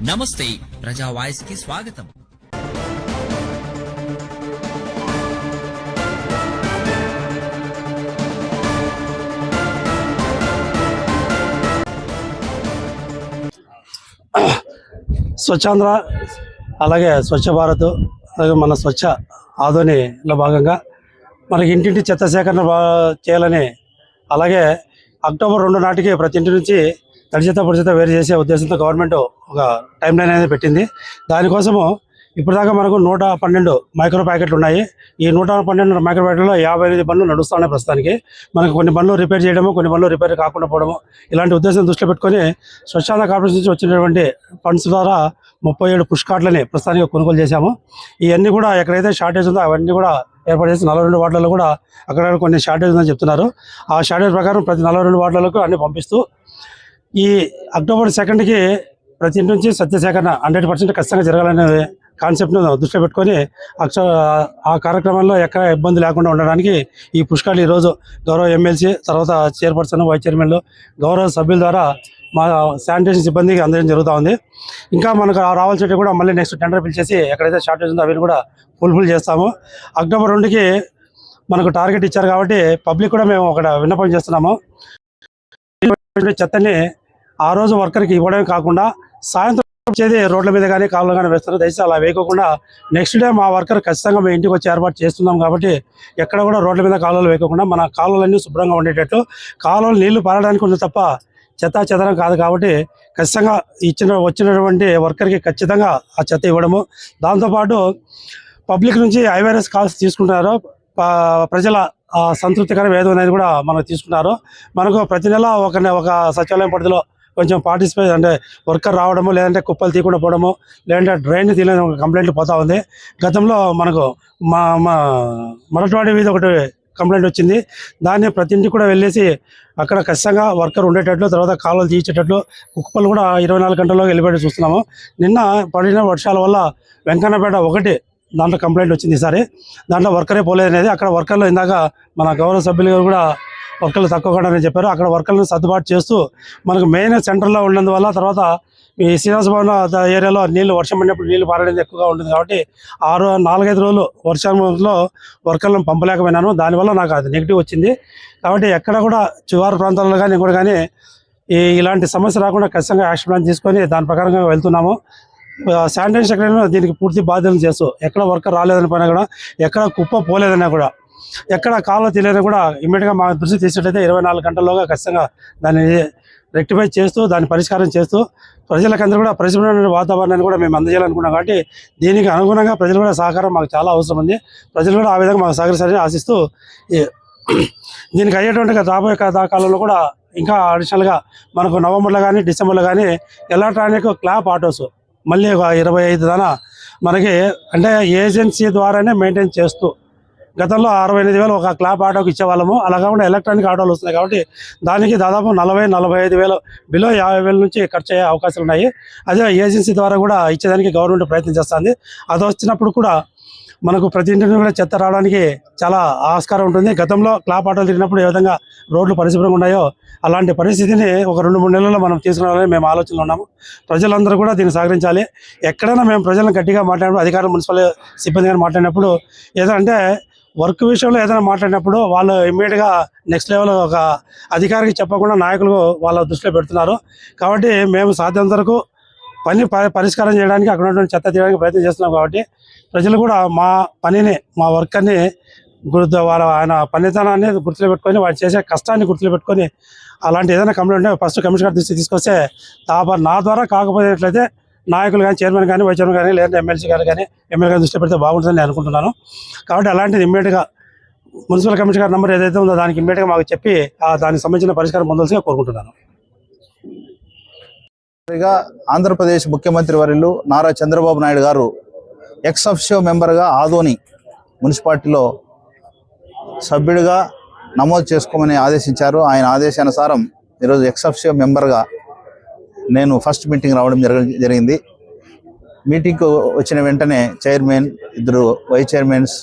నమస్తే ప్రజా వాయిస్ కి స్వాగతం. స్వచ్ఛాంధ్ర అలాగే స్వచ్ఛ భారత్ అలాగే మన స్వచ్ఛ ఆదోనిలో భాగంగా మనకి ఇంటింటి చెత్త సేకరణ చేయాలని, అలాగే అక్టోబర్ 2 నాటికి ప్రతి ఇంటి నుంచి తడి చెత్త పొడి చెత్త వేరు చేసే ఉద్దేశంతో గవర్నమెంట్ ఒక టైం లైన్ అనేది పెట్టింది. దానికోసము ఇప్పటిదాకా మనకు 112 మైక్రో ప్యాకెట్లు ఉన్నాయి. ఈ 112 మైక్రో ప్యాకెట్లో 58 బండ్లు నడుస్తున్నాయి ప్రస్తుతానికి. మనకు కొన్ని బండ్లు రిపేర్ చేయడము, కొన్ని బండ్లు రిపేర్ కాకుండా పోవడము, ఇలాంటి ఉద్దేశం దృష్టిలో పెట్టుకొని స్వచ్ఛాంధ్ర కార్పొరేషన్ నుంచి వచ్చినటువంటి ఫండ్స్ ద్వారా 37 పుష్ కార్డులని ప్రస్తుతానికి కొనుగోలు చేశాము. ఇవన్నీ కూడా ఎక్కడైతే షార్టేజ్ ఉందో అవన్నీ కూడా ఏర్పాటు చేసి 42 వార్డులలో కూడా అక్కడ కొన్ని షార్టేజ్ ఉందని చెప్తున్నారు. ఆ షార్టేజ్ ప్రకారం ప్రతి 42 వార్డులకు అన్ని పంపిస్తూ ఈ అక్టోబర్ 2కి ప్రతి ఇంటి నుంచి సత్యసేకరణ 100% ఖచ్చితంగా జరగాలనే కాన్సెప్ట్ను దృష్టిలో పెట్టుకొని ఆ కార్యక్రమంలో ఎక్కడ ఇబ్బంది లేకుండా ఉండడానికి ఈ పుష్కాలు ఈరోజు గౌరవ ఎమ్మెల్సీ, తర్వాత చైర్పర్సన్, వైస్ చైర్మన్లు, గౌరవ సభ్యుల ద్వారా మా శానిటేషన్ సిబ్బందికి అందడం జరుగుతూ ఉంది. ఇంకా మనకు రావాల్సినవి కూడా మళ్ళీ నెక్స్ట్ టెండర్ పిలిచేసి ఎక్కడైతే షార్టేజ్ ఉందో అవి కూడా ఫుల్ఫిల్ చేస్తాము. అక్టోబర్ 2కి మనకు టార్గెట్ ఇచ్చారు కాబట్టి పబ్లిక్ కూడా మేము ఒక విన్నపం చేస్తున్నాము. చెత్తని ఆ రోజు వర్కర్కి ఇవ్వడమే కాకుండా సాయంత్రం వచ్చేది రోడ్ల మీద కానీ కాలువలు కానీ వేస్తారు. దయచేసి అలా వేయకుండా నెక్స్ట్ డే మా వర్కర్ ఖచ్చితంగా మేము ఇంటికి వచ్చి ఏర్పాటు చేస్తున్నాం కాబట్టి ఎక్కడ కూడా రోడ్ల మీద కాలువలు వేయకుండా మన కాలువలన్నీ శుభ్రంగా ఉండేటట్టు, కాలువలు నీళ్లు పారడానికి ఉంది తప్ప చెత్త చెదరం కాదు కాబట్టి ఖచ్చితంగా వచ్చినటువంటి వర్కర్కి ఖచ్చితంగా ఆ చెత్త ఇవ్వడము. దాంతోపాటు పబ్లిక్ నుంచి ఐవైరస్ కాల్స్ తీసుకుంటున్నారు. ప్రజల సంతృప్తికరం ఏదో అనేది కూడా మనకు తీసుకున్నారు. మనకు ప్రతి నెల ఒక సచివాలయం పరిధిలో కొంచెం పార్టిసిపేట్ అంటే వర్కర్ రావడము, లేదంటే కుప్పలు తీయకుండా పోవడము, లేదంటే డ్రైన్ తీయలేదు కంప్లైంట్లు పోతా ఉంది. గతంలో మనకు మరట్వాడి మీద ఒకటి కంప్లైంట్ వచ్చింది. దాన్ని ప్రతి ఇంటికి కూడా వెళ్ళేసి అక్కడ ఖచ్చితంగా వర్కర్ ఉండేటట్లు, తర్వాత కాలువలు తీర్చేటట్లు, కుప్పలు కూడా 24 గంటల్లో వెళ్ళిపోయి చూస్తున్నాము. నిన్న పడిన వర్షాల వల్ల వెంకన్నపేట ఒకటి దాంట్లో కంప్లైంట్ వచ్చింది. ఈసారి దాంట్లో వర్కరే పోలేదు అనేది. అక్కడ వర్కర్లు ఇందాక మన గౌరవ సభ్యులు కూడా వర్కర్లు తక్కువ కూడా చెప్పారు. అక్కడ వర్కర్లను సర్దుబాటు చేస్తూ మనకు మెయిన్ సెంటర్లో ఉన్నందువల్ల, తర్వాత ఈ శ్రీనివాస భవన్ ఏరియాలో వర్షం పడినప్పుడు నీళ్లు పారడం ఎక్కువగా ఉంటుంది కాబట్టి 4-5 రోజులు వర్షంలో వర్కర్లను పంపలేకపోయినాను. దానివల్ల నాకు అది నెగిటివ్ వచ్చింది. కాబట్టి ఎక్కడ కూడా చివరి ప్రాంతాల్లో కానీ ఇంకోటి కానీ ఇలాంటి సమస్య రాకుండా ఖచ్చితంగా యాక్షన్ ప్లాన్ తీసుకొని దాని ప్రకారంగా వెళ్తున్నాము. శానిటైజేషన్ సెక్రటరీ దీనికి పూర్తి బాధ్యతలు చేస్తూ ఎక్కడ వర్కర్ రాలేదని పైన కూడా, ఎక్కడ కుప్ప పోలేదన్నా కూడా, ఎక్కడ కాలువ తెలియదని కూడా ఇమ్మీడియట్గా మా దృష్టి తీసినట్లయితే 24 గంటల్లోగా ఖచ్చితంగా దాన్ని రెక్టిఫై చేస్తూ దాన్ని పరిష్కారం చేస్తూ ప్రజలకందరూ కూడా పరిశుభ్రమైన వాతావరణాన్ని కూడా మేము అందజేయాలనుకున్నాం. కాబట్టి దీనికి అనుగుణంగా ప్రజలు కూడా సహకారం మాకు చాలా అవసరం ఉంది. ప్రజలు కూడా ఆ విధంగా మాకు సహకరిస్తారని ఆశిస్తూ దీనికి అయ్యేటువంటి రాబోయే కాలంలో కూడా ఇంకా అడిషనల్గా మనకు నవంబర్లో కానీ డిసెంబర్లో కానీ ఎలక్ట్రానిక్ క్లాప్ ఆటోస్ మళ్ళీ ఒక 25 దానా మనకి అంటే ఏజెన్సీ ద్వారానే మెయింటైన్ చేస్తూ, గతంలో 68,000 ఒక క్లాప్ ఆటోకి ఇచ్చేవాళ్ళము. అలా కాకుండా ఎలక్ట్రానిక్ ఆటోలు వస్తున్నాయి కాబట్టి దానికి దాదాపు 40-45,000 బిలో 50,000 నుంచి ఖర్చు అయ్యే అవకాశాలు ఉన్నాయి. అదే ఏజెన్సీ ద్వారా కూడా ఇచ్చేదానికి గవర్నమెంట్ ప్రయత్నం చేస్తుంది. అది వచ్చినప్పుడు కూడా మనకు ప్రతి ఇంటిని కూడా చెత్త రావడానికి చాలా ఆస్కారం ఉంటుంది. గతంలో క్లాప్ ఆటోలు తిరిగినప్పుడు ఏ విధంగా రోడ్లు పరిశుభ్రంగా ఉన్నాయో అలాంటి పరిస్థితిని ఒక 2-3 నెలల్లో మనం తీసుకురావాలని మేము ఆలోచనలో ఉన్నాము. ప్రజలందరూ కూడా దీన్ని సహకరించాలి. ఎక్కడైనా మేము ప్రజలను గట్టిగా మాట్లాడినప్పుడు, అధికారులు మున్సిపల్ సిబ్బంది కానీ మాట్లాడినప్పుడు, ఏదంటే వర్క్ విషయంలో ఏదైనా మాట్లాడినప్పుడు వాళ్ళు ఇమ్మీడియట్గా నెక్స్ట్ లెవెల్ ఒక అధికారికి చెప్పకుండా నాయకులు వాళ్ళ దృష్టిలో పెడుతున్నారు. కాబట్టి మేము సాధ్యంత వరకు పరిష్కారం చేయడానికి, అక్కడ ఉన్నటువంటి చెత్త తీయడానికి ప్రయత్నం చేస్తున్నాం. కాబట్టి ప్రజలు కూడా మా పనిని, మా వర్కర్ని ఆయన పనితనాన్ని గుర్తులో పెట్టుకొని, వాడు చేసే కష్టాన్ని గుర్తులో పెట్టుకొని అలాంటి ఏదైనా కంప్లైంట్ ఉంటే ఫస్ట్ కమిషనర్ గారి దృష్టికి తీసుకొస్తే నా ద్వారా కాకపోయినట్లయితే నాయకులు కానీ, చైర్మన్ కానీ, వైస్ చైర్మన్ కానీ, లేదంటే ఎమ్మెల్సీ గారు కానీ, ఎమ్మెల్యే గారిని దృష్టి పెడితే బాగుంటుందని నేను అనుకుంటున్నాను. కాబట్టి అలాంటిది ఇమ్మీడియట్గా మున్సిపల్ కమిషనర్ గారి నెంబర్ ఏదైతే ఉందో దానికి ఇమ్మీడియట్గా మాకు చెప్పి దానికి సంబంధించిన పరిష్కారం పొందాల్సిగా కోరుకుంటున్నాను. ఆంధ్రప్రదేశ్ ముఖ్యమంత్రి వర్యులు నారా చంద్రబాబు నాయుడు గారు ఎక్స్ అఫిషియో మెంబర్గా ఆదోని మున్సిపాలిటీలో సభ్యుడిగా నమోదు చేసుకోమని ఆదేశించారు. ఆయన ఆదేశానుసారం ఈరోజు ఎక్స్ అఫిషియో మెంబర్గా నేను ఫస్ట్ మీటింగ్ రావడం జరిగింది. మీటింగ్కు వచ్చిన వెంటనే చైర్మన్, 2 వైస్ చైర్మన్స్,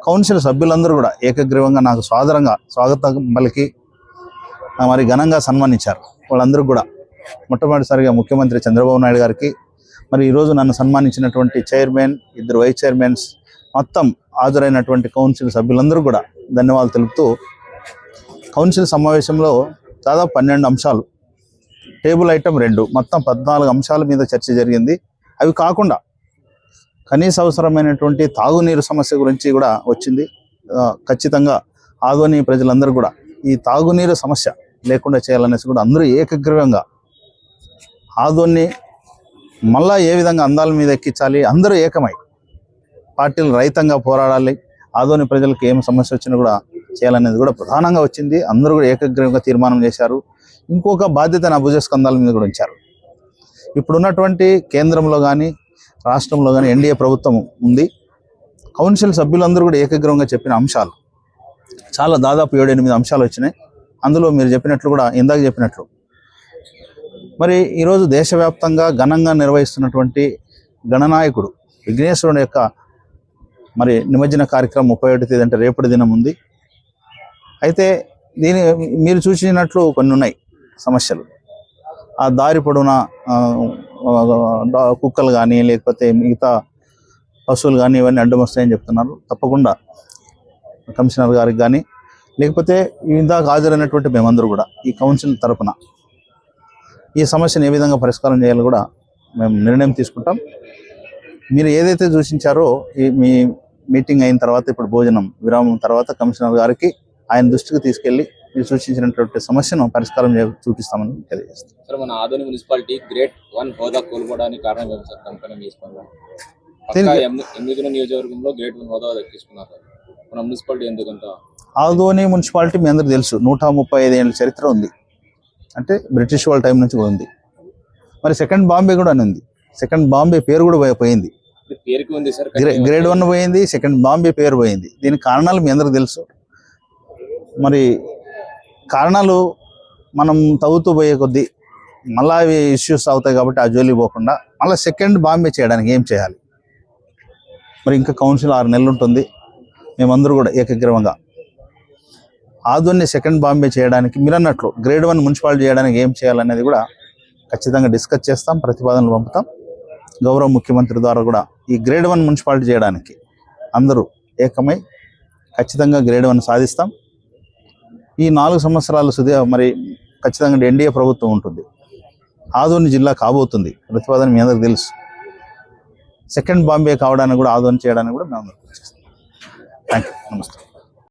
కౌన్సిల్ సభ్యులందరూ కూడా ఏకగ్రీవంగా నాకు స్వాగతం పలికి మరి ఘనంగా సన్మానించారు. వాళ్ళందరూ కూడా మొట్టమొదటిసారిగా ముఖ్యమంత్రి చంద్రబాబు నాయుడు గారికి, మరి ఈరోజు నన్ను సన్మానించినటువంటి చైర్మన్, 2 వైస్ చైర్మన్స్, మొత్తం హాజరైనటువంటి కౌన్సిల్ సభ్యులందరూ కూడా ధన్యవాదాలు తెలుపుతూ, కౌన్సిల్ సమావేశంలో దాదాపు 12 అంశాలు, టేబుల్ ఐటమ్ 2, మొత్తం 14 అంశాల మీద చర్చ జరిగింది. అవి కాకుండా కనీస అవసరమైనటువంటి తాగునీరు సమస్య గురించి కూడా వచ్చింది. ఖచ్చితంగా ఆదోని ప్రజలందరూ కూడా ఈ తాగునీరు సమస్య లేకుండా చేయాలనేసి కూడా అందరూ ఏకగ్రీవంగా ఆదోని మళ్ళా ఏ విధంగా అందాల మీద ఎక్కించాలి, అందరూ ఏకమై పార్టీలు రహితంగా పోరాడాలి, ఆదోని ప్రజలకు ఏం సమస్య వచ్చినా కూడా చేయాలనేది కూడా ప్రధానంగా వచ్చింది. అందరూ కూడా ఏకగ్రీవంగా తీర్మానం చేశారు. ఇంకొక బాధ్యత నా భుజస్కంధాల మీద కూడా ఉంచారు. ఇప్పుడున్నటువంటి కేంద్రంలో కానీ రాష్ట్రంలో కానీ ఎన్డీఏ ప్రభుత్వం ఉంది. కౌన్సిల్ సభ్యులందరూ కూడా ఏకగ్రీవంగా చెప్పిన అంశాలు చాలా దాదాపు 7-8 అంశాలు వచ్చినాయి. అందులో మీరు చెప్పినట్లు కూడా ఇందాక చెప్పినట్లు మరి ఈరోజు దేశవ్యాప్తంగా ఘనంగా నిర్వహిస్తున్నటువంటి గణనాయకుడు విఘ్నేశ్వరుని యొక్క మరి నిమజ్జన కార్యక్రమం 31వ తేదీ అంటే రేపటి దినం ఉంది. అయితే మీరు చూసినట్లు కొన్ని ఉన్నాయి సమస్యలు. ఆ దారి పొడవునా కుక్కలు కానీ లేకపోతే మిగతా పశువులు కానీ ఇవన్నీ అడ్డం వస్తాయని చెప్తున్నారు. తప్పకుండా కమిషనర్ గారికి కానీ లేకపోతే ఇందాక హాజరైనటువంటి మేమందరూ కూడా ఈ కౌన్సిల్ తరపున ఈ సమస్యను ఏ విధంగా పరిష్కారం చేయాలో కూడా మేము నిర్ణయం తీసుకుంటాం. మీరు ఏదైతే సూచించారో మీ మీటింగ్ అయిన తర్వాత, ఇప్పుడు భోజనం విరామం తర్వాత కమిషనర్ గారికి ఆయన దృష్టికి తీసుకెళ్లి మీరు సూచించినటువంటి సమస్యను పరిష్కారం చూపిస్తామని తెలియజేస్తాం. సార్, మన ఆదోని మున్సిపాలిటీ గ్రేడ్ 1 హోదా కోల్పోవడానికి కారణం ఏంటి సార్? కంపెనీ తీసుకున్నారు 8 నియోజకవర్గంలో గ్రేడ్ 1 హోదా దక్కించుకున్నారు. మన మున్సిపాలిటీ ఎందుకంత? ఆదోని మున్సిపాలిటీ మీ అందరికి తెలుసు, 135 ఏళ్ళ చరిత్ర ఉంది. అంటే బ్రిటిష్ వాళ్ళ టైం నుంచి కూడా ఉంది. మరి సెకండ్ బాంబే కూడా అని ఉంది. సెకండ్ బాంబే పేరు కూడా పోయింది. పేరుకి ఉంది సార్, గ్రేడ్ 1 పోయింది, సెకండ్ బాంబే పేరు పోయింది. దీనికి కారణాలు మీ అందరికి తెలుసు. మరి కారణాలు మనం తవ్వుతూ పోయే కొద్దీ మళ్ళీ అవి ఇష్యూస్ అవుతాయి. కాబట్టి ఆ జోలికి పోకుండా మళ్ళీ సెకండ్ బాంబే చేయడానికి ఏం చేయాలి? మరి ఇంకా కౌన్సిల్ 6 నెలలు ఉంటుంది. మేమందరూ కూడా ఏకగ్రీవంగా ఆదోని సెకండ్ బాంబే చేయడానికి మీరు అన్నట్లు గ్రేడ్ 1 మున్సిపాలిటీ చేయడానికి ఏం చేయాలనేది కూడా ఖచ్చితంగా డిస్కస్ చేస్తాం, ప్రతిపాదనలు పంపుతాం. గౌరవ ముఖ్యమంత్రి ద్వారా కూడా ఈ గ్రేడ్ 1 మున్సిపాలిటీ చేయడానికి అందరూ ఏకమై ఖచ్చితంగా గ్రేడ్ 1 సాధిస్తాం. ఈ 4 సంవత్సరాలు మరి ఖచ్చితంగా ఎన్డీఏ ప్రభుత్వం ఉంటుంది. ఆదోని జిల్లా కాబోతుంది. ప్రతిపాదన మీ అందరికి తెలుసు. సెకండ్ బాంబే కావడానికి కూడా ఆదోని చేయడానికి కూడా మేము అందరూ చేస్తాం. Thank you. నమస్తే.